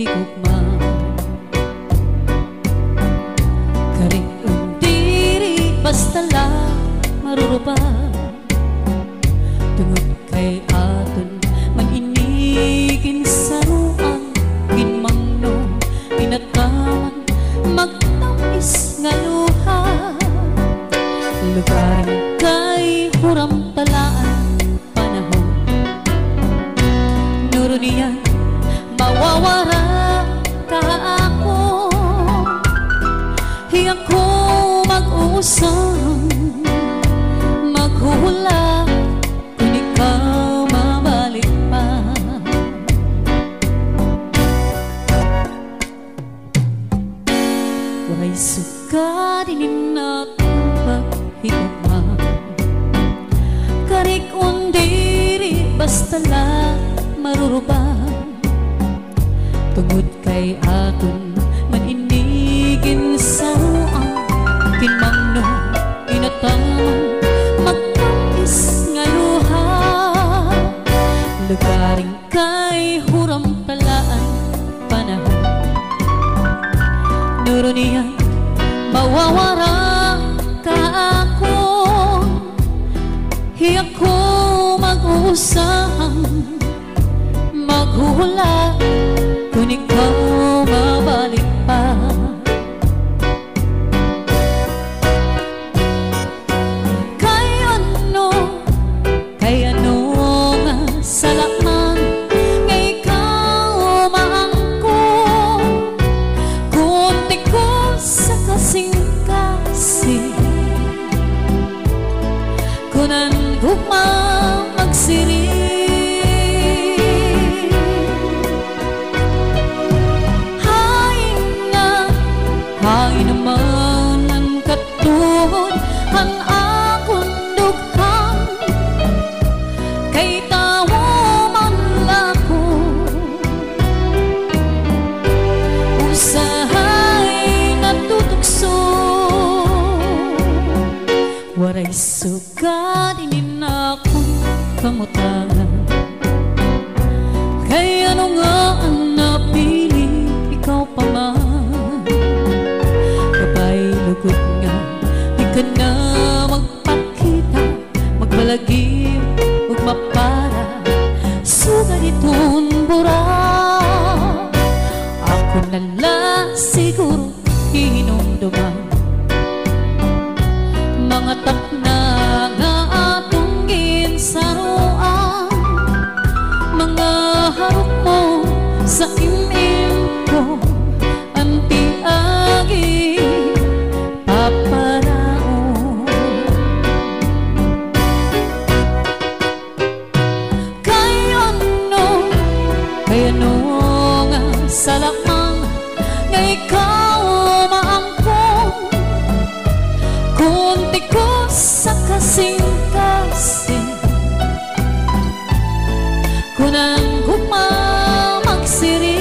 higugma. Karing undiri basta lang maruruba, tungod kay aton maninigin sa ruang ginmangno, inataman magtamis nga luha. Lugar kay huram talaan panahon, nuro niya mawawara ka ako, hiyang ko mag-uusang maghuhula kung ikaw mabalik pa. Waray suka dinin natin paghigugma, karik undiri basta lang maruruba, tungod kay aton maninigin sa ruang kinmangno, inataman magtamis nga luha. Lugaring kay huram talaan panahon, nuro niya mawawara ka ako, hiyak ko mag-uusang maghuhula kung ikaw mabalik pa. Kay ano nga salaman nga ikaw maangkon, kunti ko sa kasing-kasing, kunan gugma magsiring. Hay naman ang katuhod ang akong dughang, kay tawo man lako usahay natutukso. Waray suga dinin akong kamutangan, kay ano nga ang napili ikaw pa man. Lugod nga, di ka na magpakita, magbalagim, huwag mapara, sugat itong bura. Ako nala siguro hinumduman, mga takna nga atong ginsaruan, mga harap mo sa imim ko, anti-agi paparao. Kay ano nga salamang nga ikaw maangkon, kunti ko sa kasing-kasing, kunang gumamagsiring.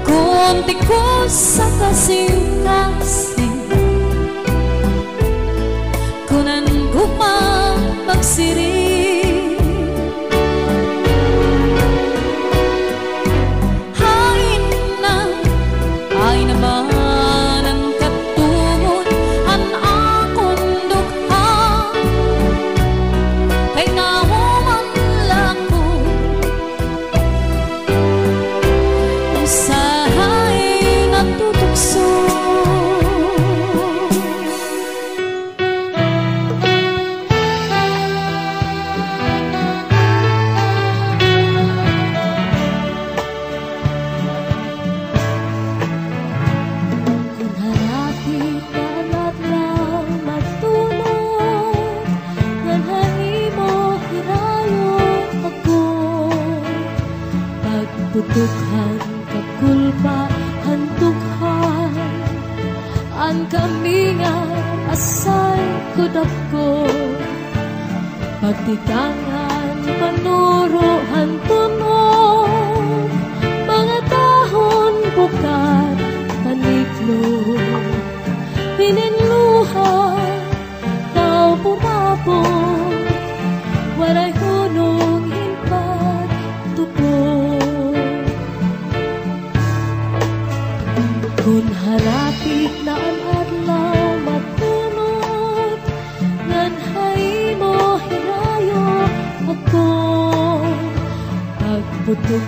Kunti ko sa kasing-kasing, siring. Ay naman ang katungod an akong dugha, kay nahuman lang ko usahay natutukso. Putukhan kakulpa hantukhan ang kamingan asay kudako pagtikangan manuro hantunog mga tahon bukat maniklo pininluha tao pumapon waray hunong himpat tupo. Kung harapit na ang adlaw matunod, nganhay mo hirayo ako, pagputok